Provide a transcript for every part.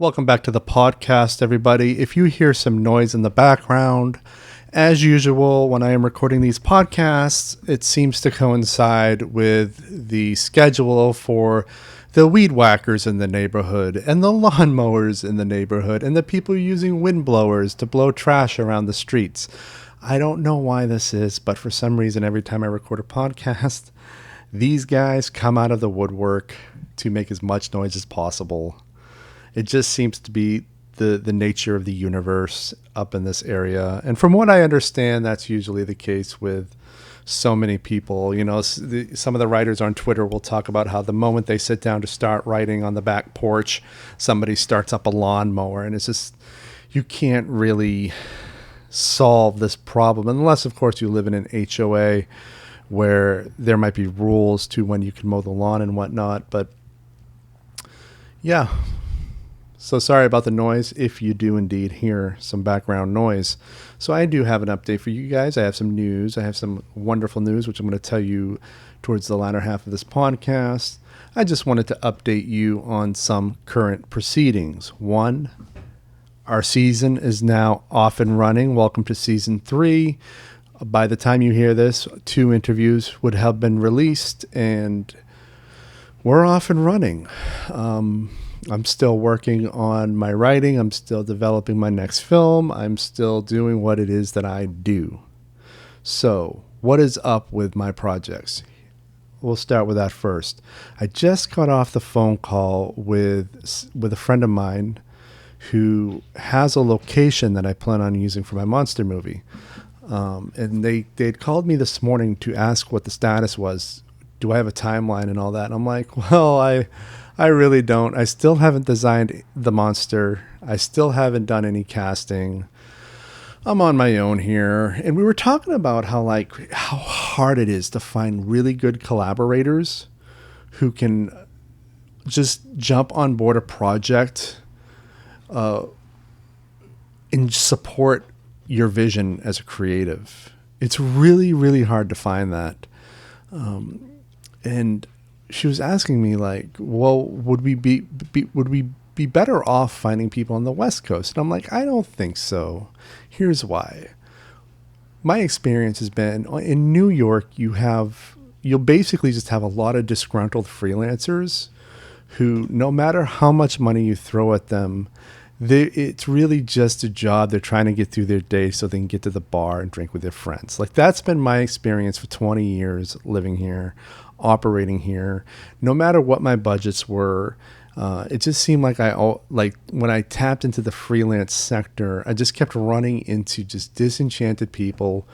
Welcome back to the podcast, everybody. If you hear some noise in the background, as usual, when I am recording these podcasts, it seems to coincide with the schedule for the weed whackers in the neighborhood and the lawnmowers in the neighborhood and the people using wind blowers to blow trash around the streets. I don't know why this is, but for some reason, every time I record a podcast, these guys come out of the woodwork to make as much noise as possible. It just seems to be the nature of the universe up in this area. And from what I understand, that's usually the case with so many people. You know, some of the writers on Twitter will talk about how the moment they sit down to start writing on the back porch, somebody starts up a lawnmower. And it's just, you can't really solve this problem unless, of course, you live in an HOA where there might be rules to when you can mow the lawn and whatnot. But yeah. So sorry about the noise if you do indeed hear some background noise. So I do have an update for you guys. I have some news. I have some wonderful news, which I'm going to tell you towards the latter half of this podcast. I just wanted to update you on some current proceedings. One, our season is now off and running. Welcome to season 3. By the time you hear this, 2 interviews would have been released, and we're off and running. I'm still working on my writing. I'm still developing my next film. I'm still doing what it is that I do. So, what is up with my projects? We'll start with that first. I just got off the phone call with a friend of mine who has a location that I plan on using for my monster movie. And they'd called me this morning to ask what the status was. Do I have a timeline and all that? And I'm like, well, I really don't. I still haven't designed the monster. I still haven't done any casting. I'm on my own here. And we were talking about how hard it is to find really good collaborators who can just jump on board a project and support your vision as a creative. It's really, really hard to find that. And she was asking me well, would we be better off finding people on the West Coast? And I'm like, I don't think so. Here's why. My experience has been in New York, you'll basically just have a lot of disgruntled freelancers who, no matter how much money you throw at them, it's really just a job. They're trying to get through their day so they can get to the bar and drink with their friends. That's been my experience for 20 years living here, operating here. No matter what my budgets were, it just seemed like when I tapped into the freelance sector, I just kept running into just disenchanted people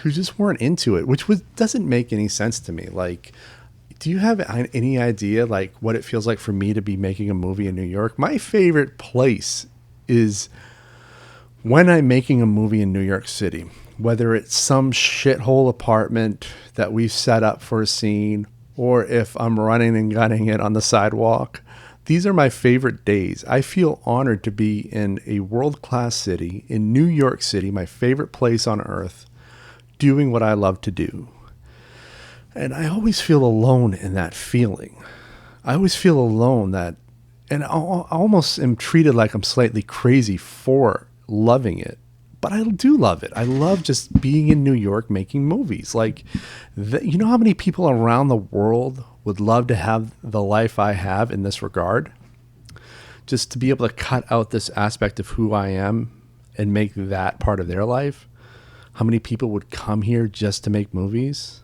who just weren't into it, which doesn't make any sense to me. Do you have any idea what it feels like for me to be making a movie in New York? My favorite place is when I'm making a movie in New York City, whether it's some shithole apartment that we've set up for a scene, or if I'm running and gunning it on the sidewalk. These are my favorite days. I feel honored to be in a world-class city, in New York City, my favorite place on earth, doing what I love to do. And I always feel alone in that feeling. I always feel alone and I almost am treated like I'm slightly crazy for loving it. But I do love it. I love just being in New York making movies. You know how many people around the world would love to have the life I have in this regard? Just to be able to cut out this aspect of who I am and make that part of their life. How many people would come here just to make movies?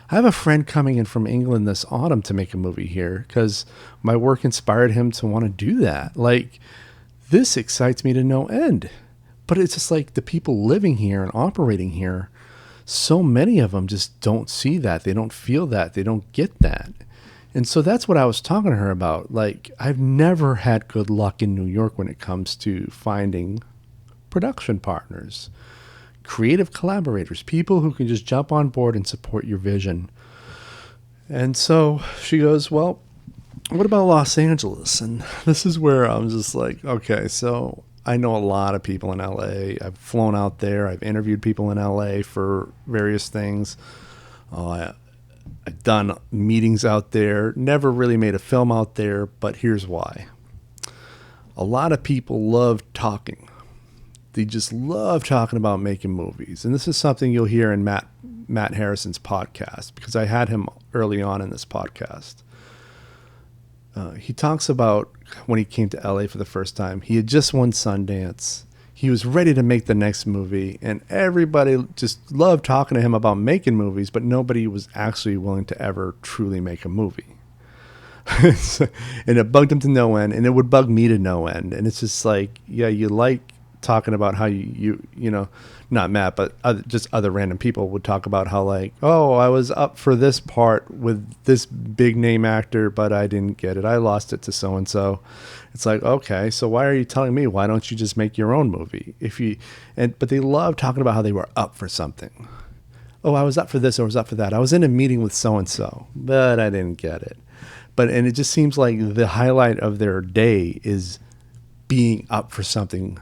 I have a friend coming in from England this autumn to make a movie here because my work inspired him to want to do that. This excites me to no end. But it's just the people living here and operating here, so many of them just don't see that. They don't feel that. They don't get that. And so that's what I was talking to her about. I've never had good luck in New York when it comes to finding production partners, creative collaborators, people who can just jump on board and support your vision. And so she goes, well, what about Los Angeles? And this is where I'm just okay, so I know a lot of people in LA. I've flown out there. I've interviewed people in LA for various things. I've done meetings out there. Never really made a film out there, but here's why. A lot of people love talking. They just love talking about making movies. And this is something you'll hear in Matt Harrison's podcast, because I had him early on in this podcast. He talks about when he came to LA for the first time. He had just won Sundance. He was ready to make the next movie, and everybody just loved talking to him about making movies, but nobody was actually willing to ever truly make a movie. And it bugged him to no end, and it would bug me to no end. And it's just like, yeah, you like talking about how you know, not Matt, but just other random people would talk about how, like, oh, I was up for this part with this big name actor, but I didn't get it. I lost it to so-and-so. It's like, okay, so why are you telling me? Why don't you just make your own movie? But they love talking about how they were up for something. Oh, I was up for this, or I was up for that. I was in a meeting with so-and-so, but I didn't get it. And it just seems like the highlight of their day is being up for something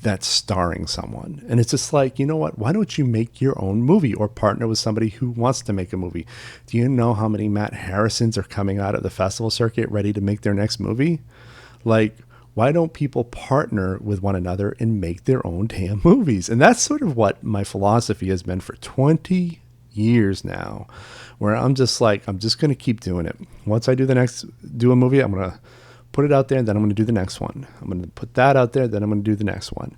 that's starring someone. And it's just like, you know what? Why don't you make your own movie or partner with somebody who wants to make a movie? Do you know how many Matt Harrisons are coming out of the festival circuit ready to make their next movie? Like, why don't people partner with one another and make their own damn movies? And that's sort of what my philosophy has been for 20 years now, where I'm just like, I'm just going to keep doing it. Once I do a movie, I'm going to put it out there, and then I'm going to do the next one. I'm going to put that out there, then I'm going to do the next one.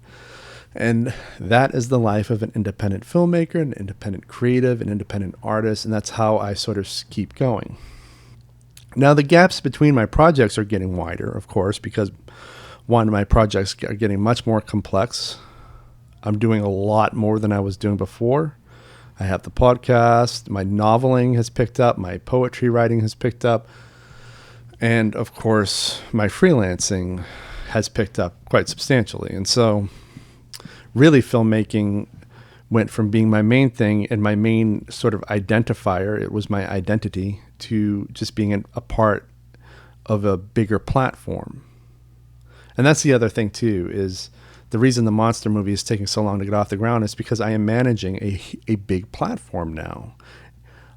And that is the life of an independent filmmaker, an independent creative, an independent artist, and that's how I sort of keep going. Now, the gaps between my projects are getting wider, of course, because one, my projects are getting much more complex. I'm doing a lot more than I was doing before. I have the podcast, my noveling has picked up, my poetry writing has picked up, and of course, my freelancing has picked up quite substantially. And so really filmmaking went from being my main thing and my main sort of identifier, it was my identity, to just being a part of a bigger platform. And that's the other thing too, is the reason the monster movie is taking so long to get off the ground is because I am managing a big platform now.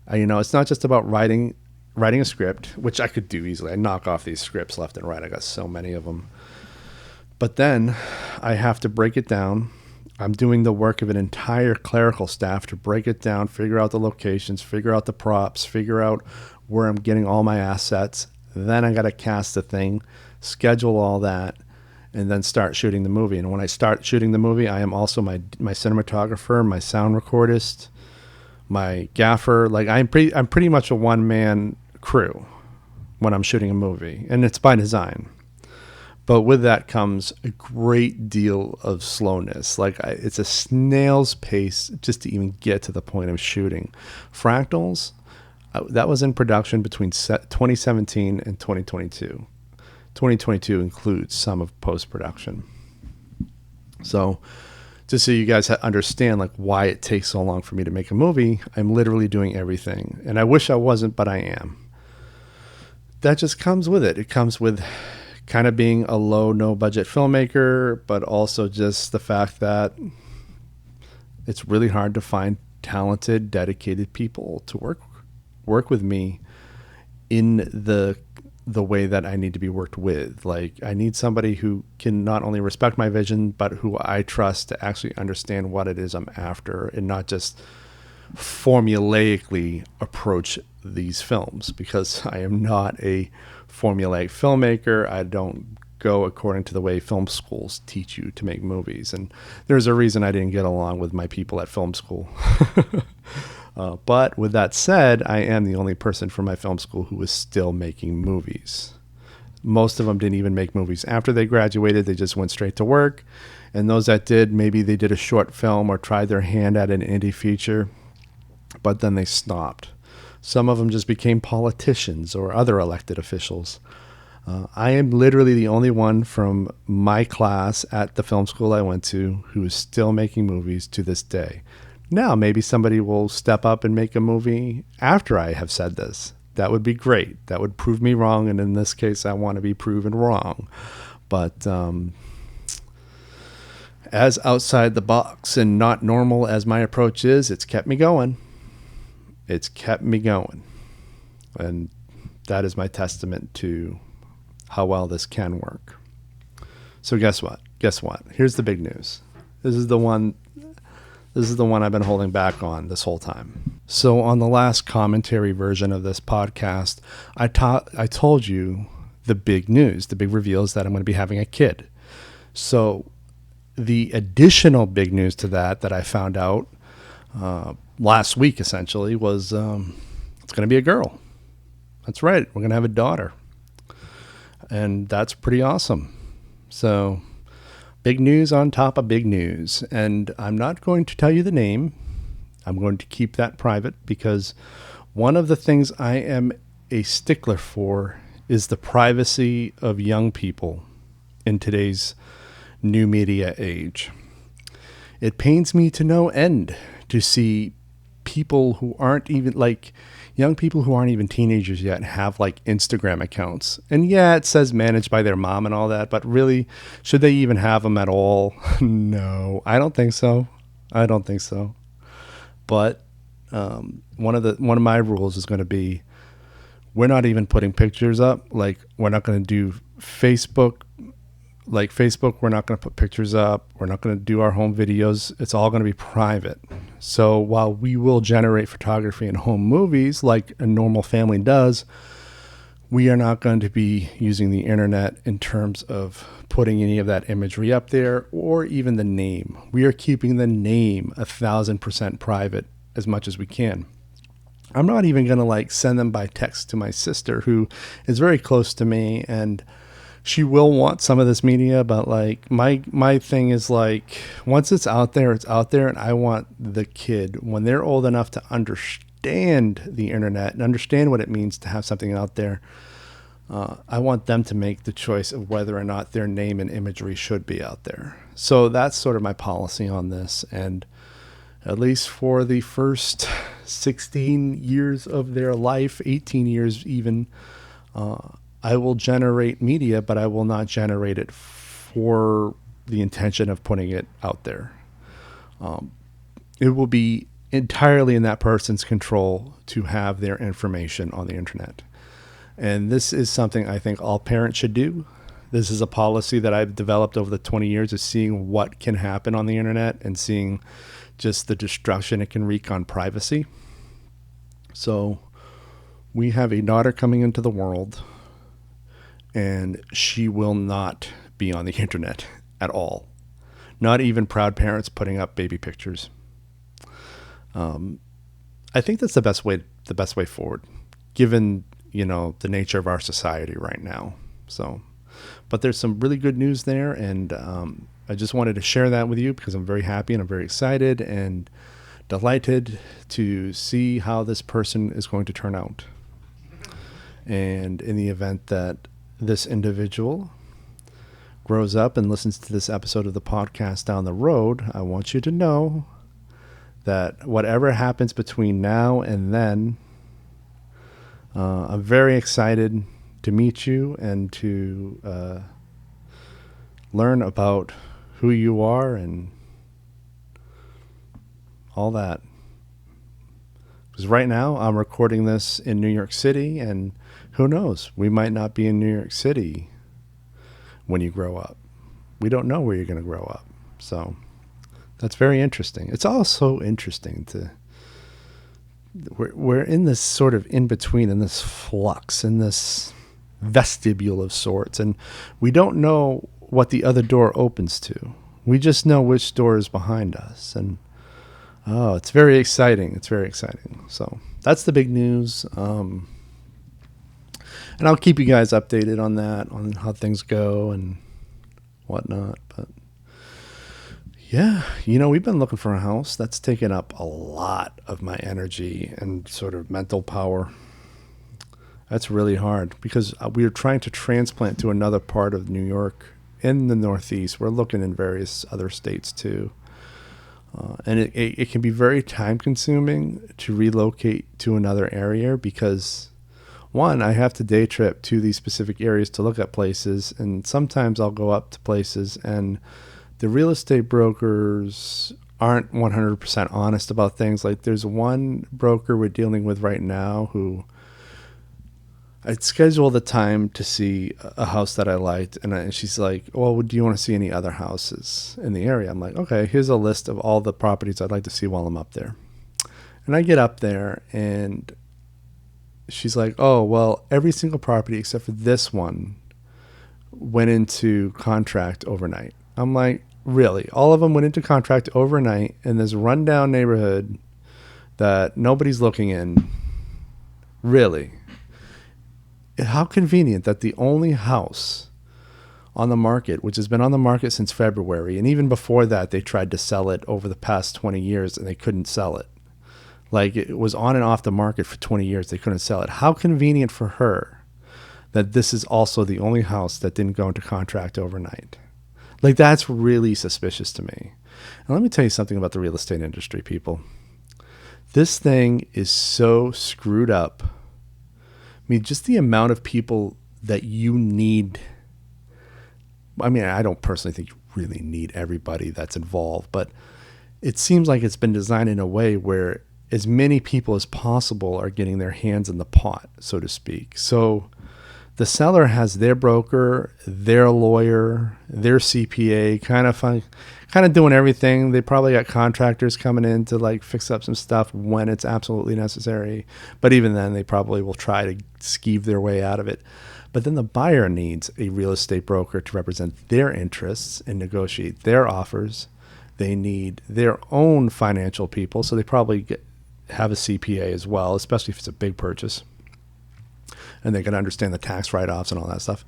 It's not just about writing a script, which I could do easily. I knock off these scripts left and right. I got so many of them. But then I have to break it down. I'm doing the work of an entire clerical staff to break it down, figure out the locations, figure out the props, figure out where I'm getting all my assets. Then I got to cast the thing, schedule all that, and then start shooting the movie. And when I start shooting the movie, I am also my cinematographer, my sound recordist, my gaffer. Like I'm pretty much a one-man crew when I'm shooting a movie, and it's by design. But with that comes a great deal of slowness. Like it's a snail's pace just to even get to the point of shooting. Fractals, that was in production between 2017 and 2022. 2022 includes some of post-production. So just so you guys understand like why it takes so long for me to make a movie, I'm literally doing everything. And I wish I wasn't, but I am. That just comes with it. It comes with kind of being a low, no budget filmmaker, but also just the fact that it's really hard to find talented, dedicated people to work with me in the way that I need to be worked with. Like I need somebody who can not only respect my vision, but who I trust to actually understand what it is I'm after and not just formulaically approach these films, because I am not a formulaic filmmaker. I don't go according to the way film schools teach you to make movies. And there's a reason I didn't get along with my people at film school. But with that said, I am the only person from my film school who is still making movies. Most of them didn't even make movies after they graduated. They just went straight to work. And those that did, maybe they did a short film or tried their hand at an indie feature, but then they stopped. Some of them just became politicians or other elected officials. I am literally the only one from my class at the film school I went to who is still making movies to this day. Now, maybe somebody will step up and make a movie after I have said this. That would be great. That would prove me wrong. And in this case, I want to be proven wrong. But as outside the box and not normal as my approach is, it's kept me going. It's kept me going. And that is my testament to how well this can work. So guess what? Guess what? Here's the big news. This is the one I've been holding back on this whole time. So on the last commentary version of this podcast, I told you the big news, the big reveal is that I'm going to be having a kid. So the additional big news to that I found out last week essentially was it's going to be a girl. That's right. We're going to have a daughter. And that's pretty awesome. So big news on top of big news. And I'm not going to tell you the name. I'm going to keep that private because one of the things I am a stickler for is the privacy of young people in today's new media age. It pains me to no end to see people who aren't even young people who aren't even teenagers yet have Instagram accounts. And yeah, it says managed by their mom and all that, but really, should they even have them at all? No, I don't think so. But one of my rules is going to be, we're not even putting pictures up. We're not going to do Facebook. Facebook, we're not going to put pictures up. We're not going to do our home videos. It's all going to be private. So while we will generate photography and home movies like a normal family does, we are not going to be using the internet in terms of putting any of that imagery up there or even the name. We are keeping the name 1,000% private as much as we can. I'm not even going to send them by text to my sister, who is very close to me, and she will want some of this media, but my thing is once it's out there, and I want the kid, when they're old enough to understand the internet and understand what it means to have something out there, I want them to make the choice of whether or not their name and imagery should be out there. So that's sort of my policy on this, and at least for the first 16 years of their life, 18 years even, I will generate media, but I will not generate it for the intention of putting it out there. It will be entirely in that person's control to have their information on the internet. And this is something I think all parents should do. This is a policy that I've developed over the 20 years of seeing what can happen on the internet and seeing just the destruction it can wreak on privacy. So we have a daughter coming into the world, and she will not be on the internet at all. Not even proud parents putting up baby pictures. I think that's the best way forward, given the nature of our society right now. So, but there's some really good news there, and I just wanted to share that with you because I'm very happy and I'm very excited and delighted to see how this person is going to turn out. And in the event that this individual grows up and listens to this episode of the podcast down the road, I want you to know that whatever happens between now and then, I'm very excited to meet you and to learn about who you are and all that. Because right now I'm recording this in New York City, and who knows, we might not be in New York City when you grow up. We don't know where you're going to grow up. So that's very interesting. It's also interesting we're in this sort of in-between, in this flux, in this vestibule of sorts, and we don't know what the other door opens to. We just know which door is behind us, and it's very exciting. It's very exciting. So that's the big news. And I'll keep you guys updated on that, on how things go and whatnot. But yeah, we've been looking for a house. That's taken up a lot of my energy and sort of mental power. That's really hard because we are trying to transplant to another part of New York in the Northeast. We're looking in various other states too. And it can be very time consuming to relocate to another area because, one, I have to day trip to these specific areas to look at places. And sometimes I'll go up to places and the real estate brokers aren't 100% honest about things. Like there's one broker we're dealing with right now who I'd scheduled the time to see a house that I liked, and she's like, well, do you want to see any other houses in the area? I'm like, okay, here's a list of all the properties I'd like to see while I'm up there. And I get up there, and she's like, oh, well, every single property except for this one went into contract overnight. I'm like, really? All of them went into contract overnight in this rundown neighborhood that nobody's looking in? Really? How convenient that the only house on the market, which has been on the market since February, and even before that, they tried to sell it over the past 20 years and they couldn't sell it. Like, it was on and off the market for 20 years. They couldn't sell it. How convenient for her that this is also the only house that didn't go into contract overnight. Like, that's really suspicious to me. And let me tell you something about the real estate industry, people. This thing is so screwed up. I mean, just the amount of people that you need. I mean, I don't personally think you really need everybody that's involved, but it seems like it's been designed in a way where as many people as possible are getting their hands in the pot, so to speak. So the seller has their broker, their lawyer, their CPA, kind of doing everything. They probably got contractors coming in to like fix up some stuff when it's absolutely necessary. But even then, they probably will try to skeeve their way out of it. But then the buyer needs a real estate broker to represent their interests and negotiate their offers. They need their own financial people, so they probably have a CPA as well, especially if it's a big purchase. And they can understand the tax write-offs and all that stuff.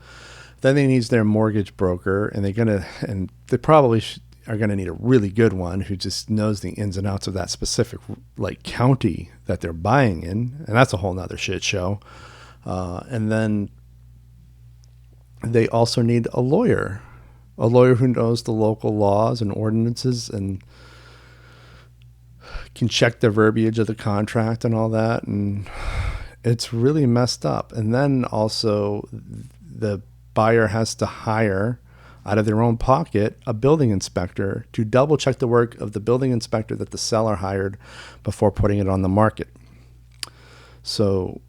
Then they need their mortgage broker, and they probably are gonna need a really good one who just knows the ins and outs of that specific like county that they're buying in, and that's a whole nother shit show. And then they also need a lawyer who knows the local laws and ordinances and can check the verbiage of the contract and all that, and it's really messed up. And then also the buyer has to hire out of their own pocket a building inspector to double check the work of the building inspector that the seller hired before putting it on the market. So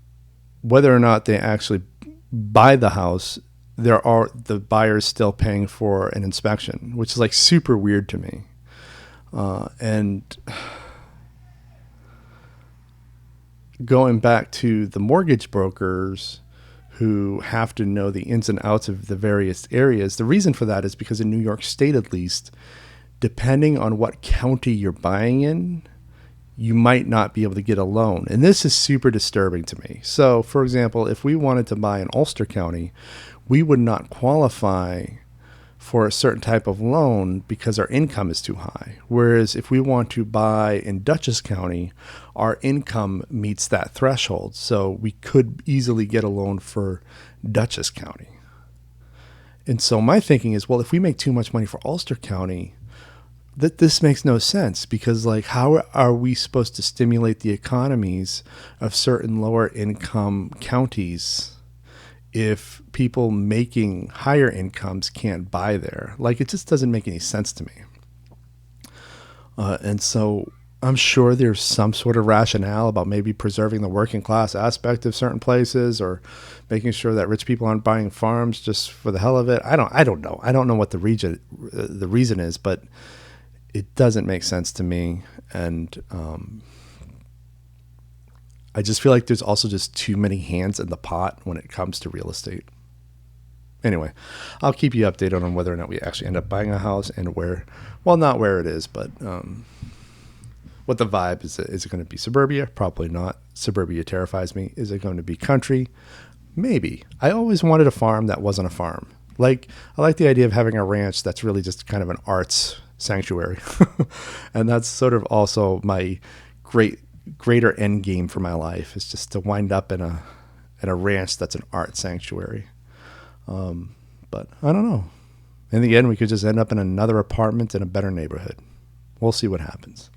whether or not they actually buy the house, the buyer's still paying for an inspection, which is like super weird to me. And going back to the mortgage brokers who have to know the ins and outs of the various areas, the reason for that is because in New York State, at least, depending on what county you're buying in, you might not be able to get a loan. And this is super disturbing to me. So, for example, if we wanted to buy in Ulster County, we would not qualify for a certain type of loan because our income is too high. Whereas if we want to buy in Dutchess County, our income meets that threshold. So we could easily get a loan for Dutchess County. And so my thinking is, well, if we make too much money for Ulster County, this makes no sense, because like, how are we supposed to stimulate the economies of certain lower income counties if people making higher incomes can't buy there? Like, it just doesn't make any sense to me. And so I'm sure there's some sort of rationale about maybe preserving the working class aspect of certain places, or making sure that rich people aren't buying farms just for the hell of it. I don't know. I don't know what the reason is, but it doesn't make sense to me. And I just feel like there's also just too many hands in the pot when it comes to real estate. Anyway, I'll keep you updated on whether or not we actually end up buying a house and where, well, not where it is, but what the vibe is. Is it going to be suburbia? Probably not. Suburbia terrifies me. Is it going to be country? Maybe. I always wanted a farm that wasn't a farm. Like, I like the idea of having a ranch that's really just kind of an arts sanctuary. And that's sort of also my greater end game for my life, is just to wind up in a ranch that's an art sanctuary. But I don't know. In the end, we could just end up in another apartment in a better neighborhood. We'll see what happens.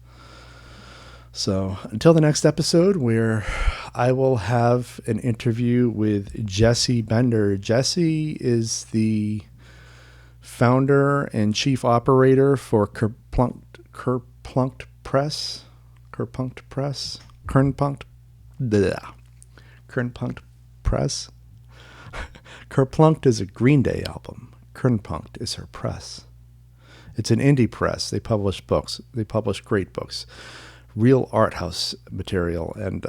So until the next episode, where I will have an interview with Jesse Bender. Jesse is the founder and chief operator for Kernpunkt Press. Kerplunked is a Green Day album. Kernpunkt is her press. It's an indie press. They publish books. They publish great books, real art house material. And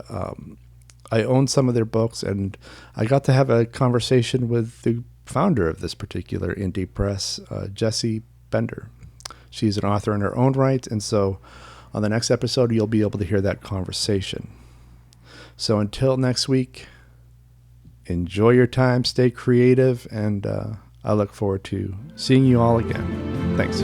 I own some of their books, and I got to have a conversation with the founder of this particular indie press, Jessie Bender. She's an author in her own right, and so on the next episode, you'll be able to hear that conversation. So until next week, enjoy your time, stay creative, and I look forward to seeing you all again. Thanks.